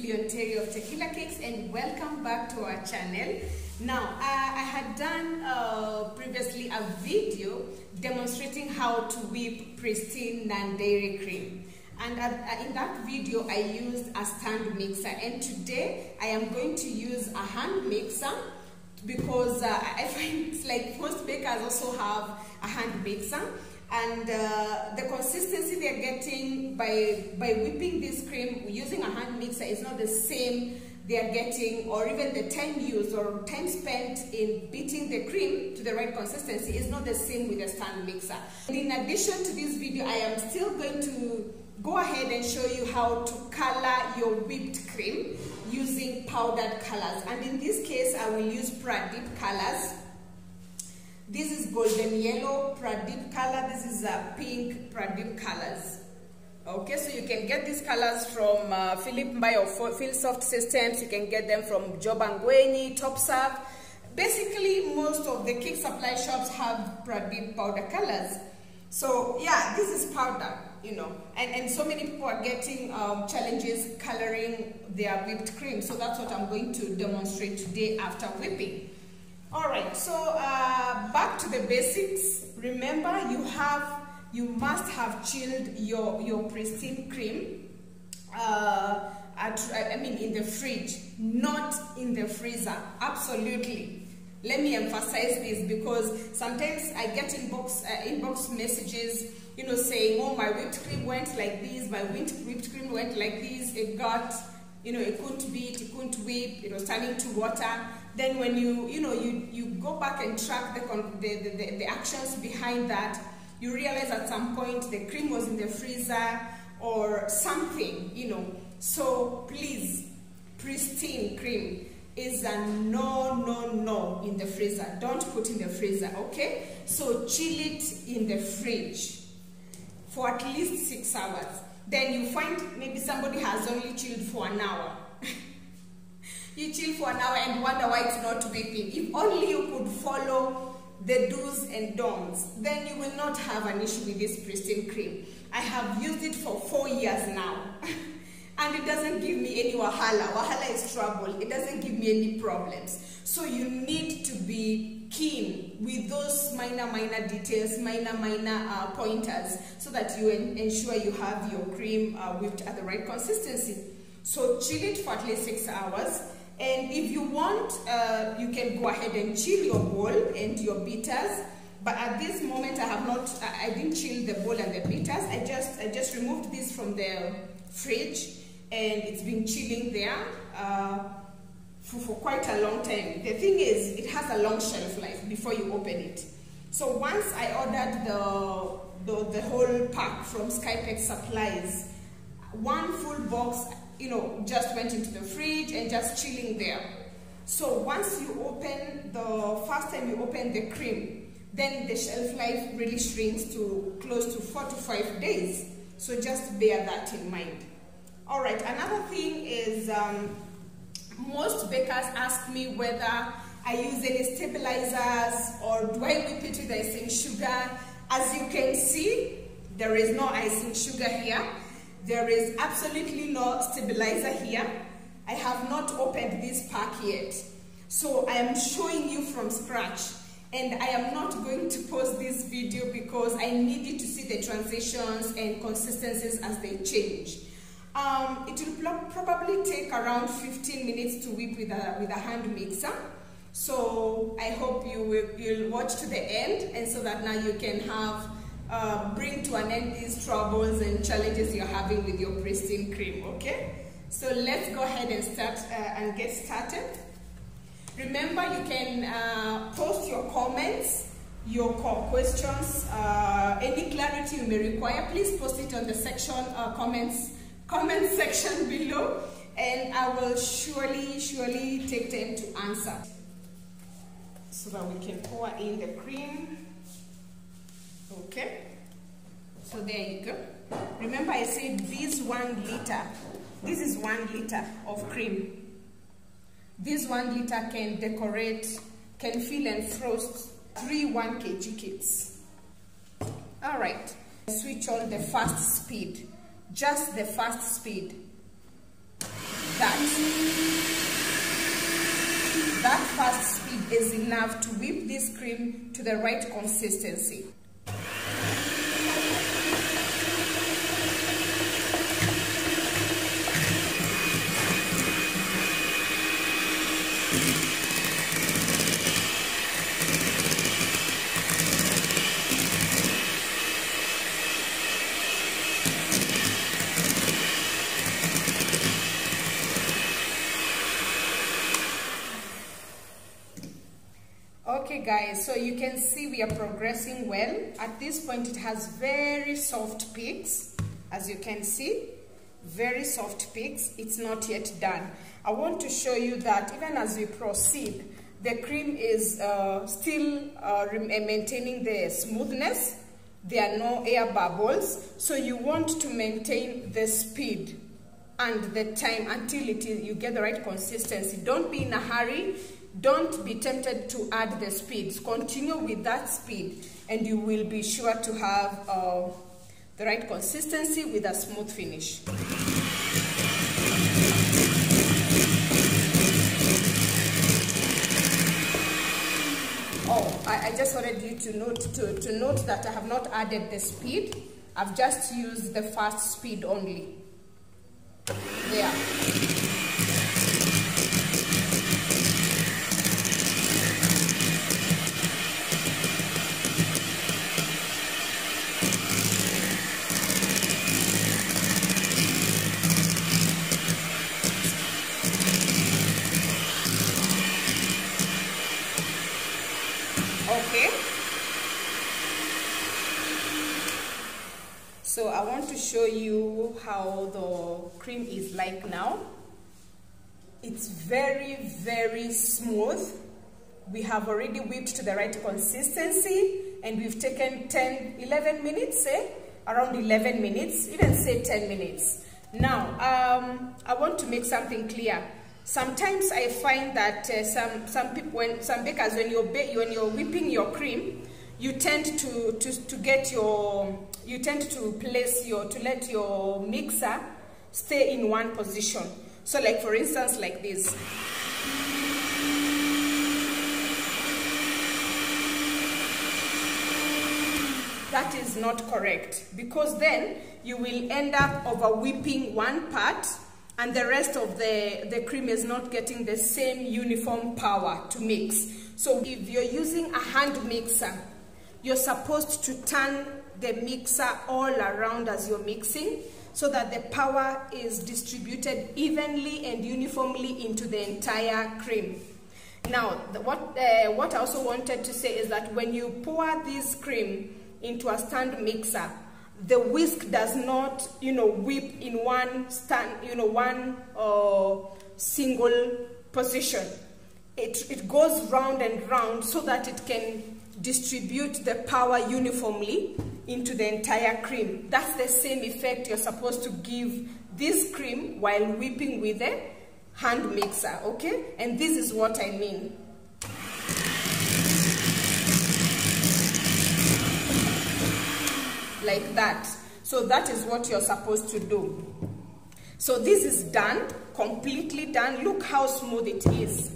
Vivian Terry of Tequila Cakes, and welcome back to our channel. Now, I had done previously a video demonstrating how to whip pristine non-dairy cream. And in that video, I used a stand mixer, and today I am going to use a hand mixer because I find it's like most bakers also have a hand mixer, and the consistency they're getting by whipping this cream using a hand mixer is not the same they're getting, or even the time used or time spent in beating the cream to the right consistency is not the same with a stand mixer. And in addition to this video, I am still going to go ahead and show you how to color your whipped cream using powdered colors. And in this case, I will use Pradeep colors. This is golden yellow Pradeep color. This is a pink Pradeep colors. Okay, so you can get these colors from Philip Mbai or Feel Soft Systems. You can get them from Job & Gweni, Top Serve. Basically, most of the cake supply shops have Pradeep powder colors. So yeah, this is powder, you know, and so many people are getting challenges coloring their whipped cream. So that's what I'm going to demonstrate today after whipping. All right, so back to the basics. Remember, you must have chilled your pristine cream. In the fridge, not in the freezer. Absolutely. Let me emphasize this because sometimes I get inbox messages, you know, saying, "Oh, my whipped cream went like this. My whipped cream went like this. It got, you know, it couldn't beat, it couldn't whip. It was turning to water." Then when you go back and track the actions behind that, you realize at some point the cream was in the freezer or something, you know. So please, pristine cream is a no in the freezer. Don't put in the freezer, okay? So chill it in the fridge for at least 6 hours. Then you find maybe somebody has only chilled for an hour. You chill for an hour and wonder why it's not whipping. If only you could follow the do's and don'ts, then you will not have an issue with this pristine cream. I have used it for 4 years now. And it doesn't give me any wahala. Wahala is trouble. It doesn't give me any problems. So you need to be keen with those minor details, minor pointers, so that you ensure you have your cream whipped at the right consistency. So chill it for at least 6 hours. And if you want, you can go ahead and chill your bowl and your beaters. But at this moment, I didn't chill the bowl and the beaters. I just removed this from the fridge, and it's been chilling there for quite a long time. The thing is, it has a long shelf life before you open it. So once I ordered the whole pack from Skypex Supplies, one full box, you know, just went into the fridge and just chilling there. So once you open, the first time you open the cream, then the shelf life really shrinks to close to 4 to 5 days. So just bear that in mind. All right, another thing is most bakers ask me whether I use any stabilizers or do I whip it with icing sugar. As you can see, there is no icing sugar here. There is absolutely no stabilizer here. I have not opened this pack yet. So I am showing you from scratch. And I am not going to post this video because I need you to see the transitions and consistencies as they change. It will probably take around 15 minutes to whip with a hand mixer. So I hope you'll watch to the end, and so that now you can bring to an end these troubles and challenges you're having with your pristine cream, okay? So let's go ahead and start and get started. Remember, you can post your comments, your questions, any clarity you may require. Please post it on the section comment section below, and I will surely take time to answer, so that we can pour in the cream. Okay, so there you go. Remember, I said this 1 liter. This is 1 liter of cream. This 1 liter can fill and frost 3 1 kg cakes. All right, switch on the fast speed. Just the fast speed. That fast speed is enough to whip this cream to the right consistency. Okay guys, so you can see we are progressing well. At this point it has very soft peaks, as you can see, very soft peaks. It's not yet done. I want to show you that even as we proceed, the cream is still maintaining the smoothness. There are no air bubbles, so you want to maintain the speed and the time until you get the right consistency. Don't be in a hurry. Don't be tempted to add the speeds. Continue with that speed and you will be sure to have the right consistency with a smooth finish. Oh, I just wanted you to note that I have not added the speed. I've just used the fast speed only. There. Okay, so I want to show you how the cream is like now. It's very, very smooth. We have already whipped to the right consistency and we've taken 11 minutes, around 11 minutes, even say 10 minutes. Now, I want to make something clear. Sometimes I find that some bakers, when you're whipping your cream, you tend to let your mixer stay in one position. So, like for instance, like this. That is not correct, because then you will end up over whipping one part and the rest of the cream is not getting the same uniform power to mix. So if you're using a hand mixer, you're supposed to turn the mixer all around as you're mixing so that the power is distributed evenly and uniformly into the entire cream. Now, what I also wanted to say is that when you pour this cream into a stand mixer, the whisk does not, whip in one single position. It goes round and round so that it can distribute the power uniformly into the entire cream. That's the same effect you're supposed to give this cream while whipping with a hand mixer, okay? And this is what I mean. Like that. So that is what you're supposed to do. So this is done, completely done. Look how smooth it is.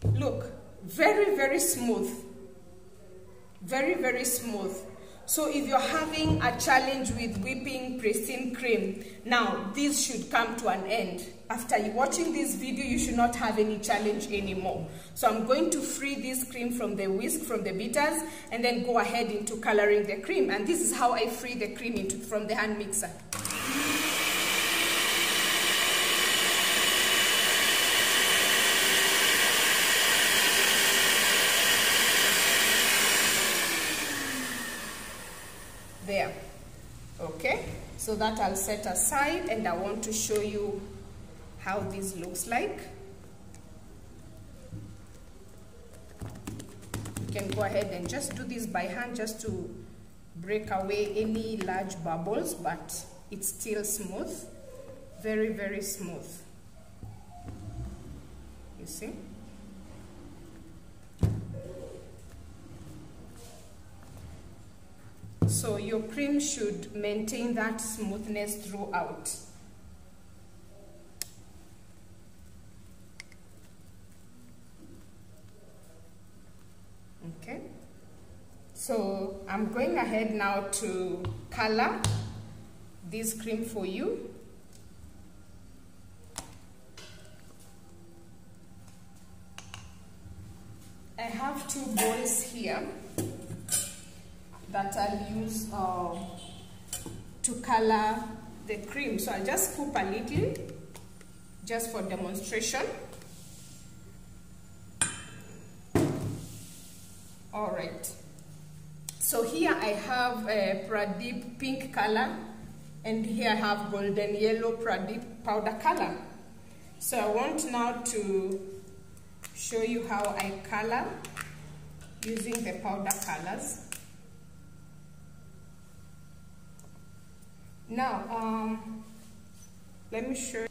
Look, very, very smooth. Very, very smooth. So if you're having a challenge with whipping pristine cream, now this should come to an end. After watching this video, you should not have any challenge anymore. So I'm going to free this cream from the whisk, from the bitters, and then go ahead into coloring the cream. And this is how I free the cream from the hand mixer. There. Okay, so that I'll set aside, and I want to show you how this looks like. You can go ahead and just do this by hand just to break away any large bubbles, but it's still smooth. Very, very smooth. You see? So your cream should maintain that smoothness throughout. So I'm going ahead now to color this cream for you. I have 2 bowls here that I'll use to color the cream. So I'll just scoop a little just for demonstration. All right. So here I have a Pradeep pink color, and here I have golden yellow Pradeep powder color. So I want now to show you how I color using the powder colors. Now, let me show you.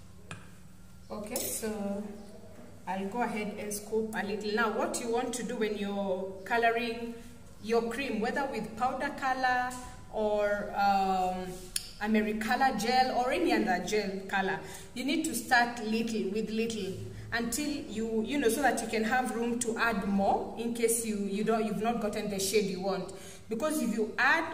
Okay, so I'll go ahead and scoop a little. Now, what you want to do when you're coloring your cream, whether with powder color or AmeriColor gel or any other gel color, you need to start little with little until you know, so that you can have room to add more in case you've not gotten the shade you want. Because if you add,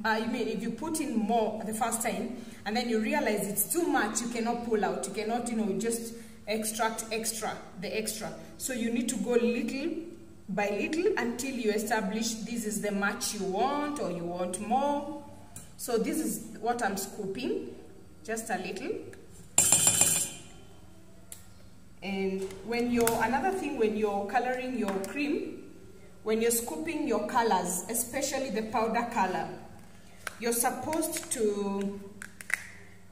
if you put in more the first time and then you realize it's too much, you cannot pull out. You cannot, just extract the extra. So you need to go little by little until you establish this is the match you want or you want more. So this is what I'm scooping, just a little. And another thing when you're coloring your cream, when you're scooping your colors, especially the powder color, you're supposed to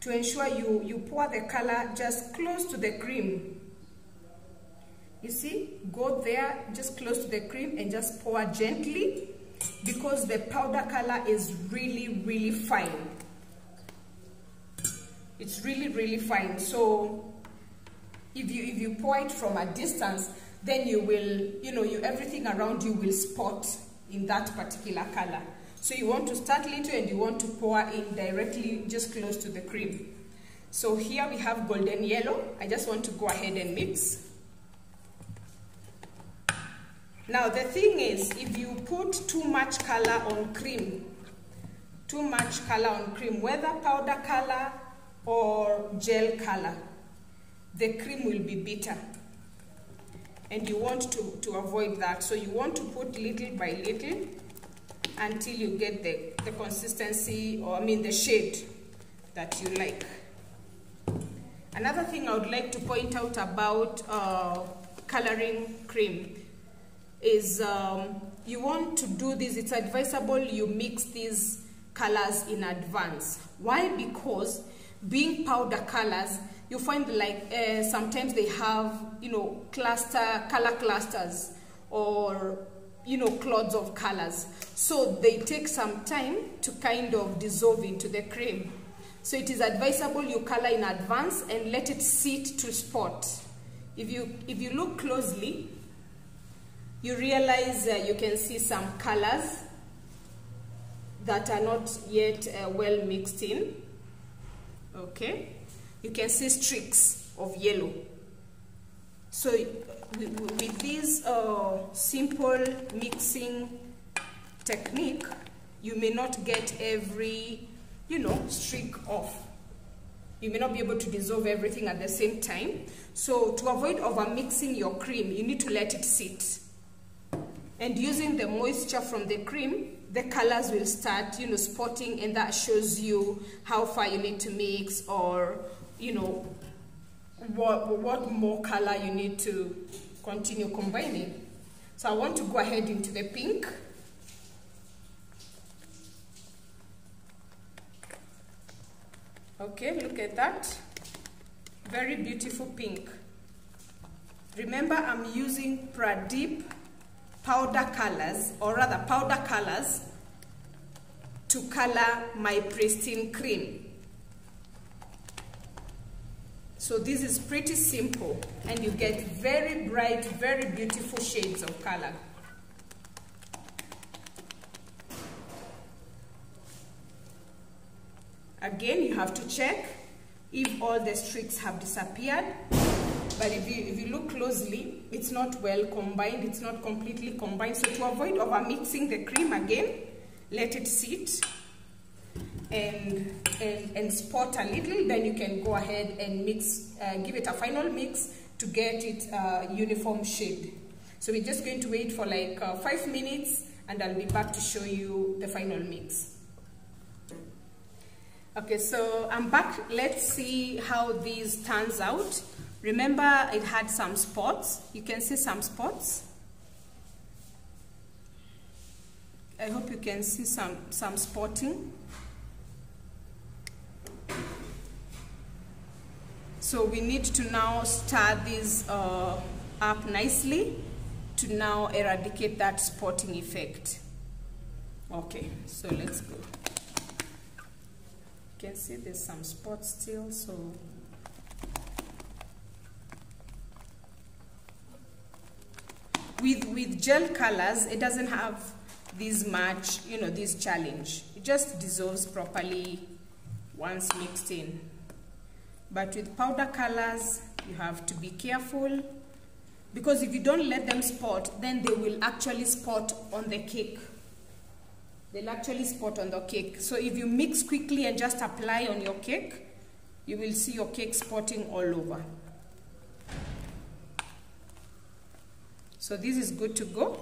ensure you pour the color just close to the cream. You see, go there just close to the cream and just pour gently, because the powder color is really fine. It's really fine. So if you pour it from a distance, then you will, everything around you will spot in that particular color. So you want to start little and you want to pour in directly just close to the cream. So here we have golden yellow. I just want to go ahead and mix. Now the thing is, if you put too much color on cream, whether powder color or gel color, the cream will be bitter. And you want to avoid that. So you want to put little by little until you get the consistency, or the shade that you like. Another thing I would like to point out about coloring cream is you want to do this, it's advisable you mix these colors in advance. Why? Because being powder colors, you find like sometimes they have color clusters or clouds of colors, so they take some time to kind of dissolve into the cream. So it is advisable you color in advance and let it sit to spot. If you look closely, you realize you can see some colors that are not yet well mixed in. Okay, you can see streaks of yellow. So with this simple mixing technique, you may not get every streak off. You may not be able to dissolve everything at the same time. So to avoid over mixing your cream, you need to let it sit. And using the moisture from the cream, the colors will start spotting, and that shows you how far you need to mix, or what more color you need to continue combining. So I want to go ahead into the pink. Okay, look at that. Very beautiful pink. Remember, I'm using Pradeep powder colors, or rather powder colors, to color my pristine cream. So this is pretty simple, and you get very bright, very beautiful shades of color. Again, you have to check if all the streaks have disappeared. but if you look closely, it's not well combined, it's not completely combined. So to avoid over mixing the cream again, let it sit and spot a little, then you can go ahead and mix, give it a final mix to get it uniform shade. So we're just going to wait for like 5 minutes, and I'll be back to show you the final mix. Okay, so I'm back. Let's see how this turns out. Remember, it had some spots. You can see some spots. I hope you can see some spotting. So we need to now stir this up nicely to now eradicate that spotting effect. Okay, so let's go. You can see there's some spots still, so with gel colors, it doesn't have this much, you know, this challenge. It just dissolves properly once mixed in. But with powder colors, you have to be careful, because if you don't let them spot, then they will actually spot on the cake. They'll actually spot on the cake. So if you mix quickly and just apply on your cake, you will see your cake spotting all over. So this is good to go.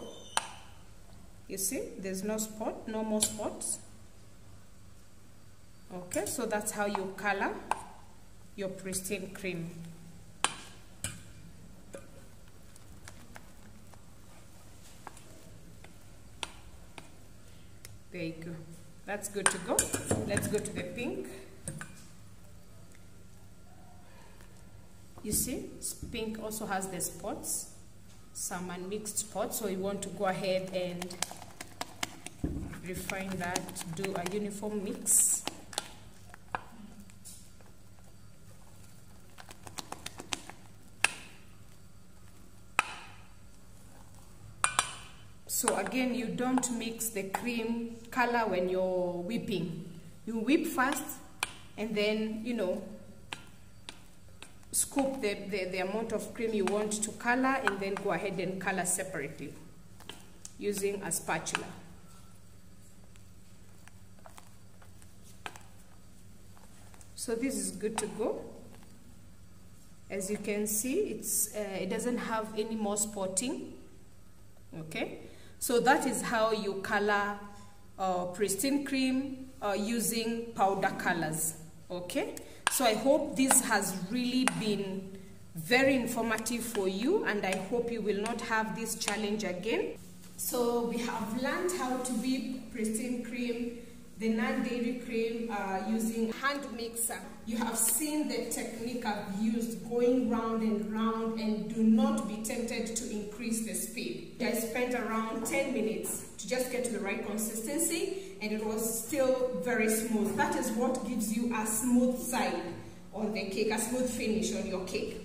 You see, there's no spot, no more spots. Okay, so that's how you color your pristine cream. There you go. That's good to go. Let's go to the pink. You see, pink also has the spots, some unmixed spots, so you want to go ahead and refine that, do a uniform mix. So again, you don't mix the cream color when you're whipping. You whip first and then, you know, scoop the amount of cream you want to color, and then go ahead and color separately using a spatula. So this is good to go. As you can see, it doesn't have any more spotting. Okay, so that is how you color pristine cream using powder colors. Okay, so I hope this has really been very informative for you, and I hope you will not have this challenge again. So we have learned how to whip pristine cream, the non-dairy cream, using hand mixer. You have seen the technique I've used, going round and round, and do not be tempted to increase the speed. I spent around 10 minutes to just get to the right consistency, and it was still very smooth. That is what gives you a smooth side on the cake, a smooth finish on your cake.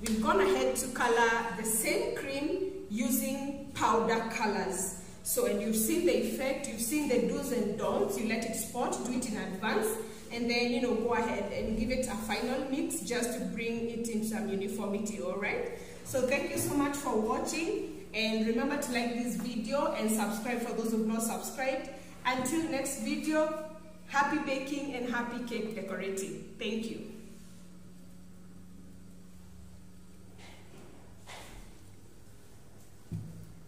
We've gone ahead to color the same cream using powder colors. So, and you've seen the effect, you've seen the do's and don'ts. You let it spot, do it in advance, and then, you know, go ahead and give it a final mix just to bring it in some uniformity. All right, so thank you so much for watching, and remember to like this video and subscribe for those who have not subscribed. Until next video, happy baking and happy cake decorating. Thank you.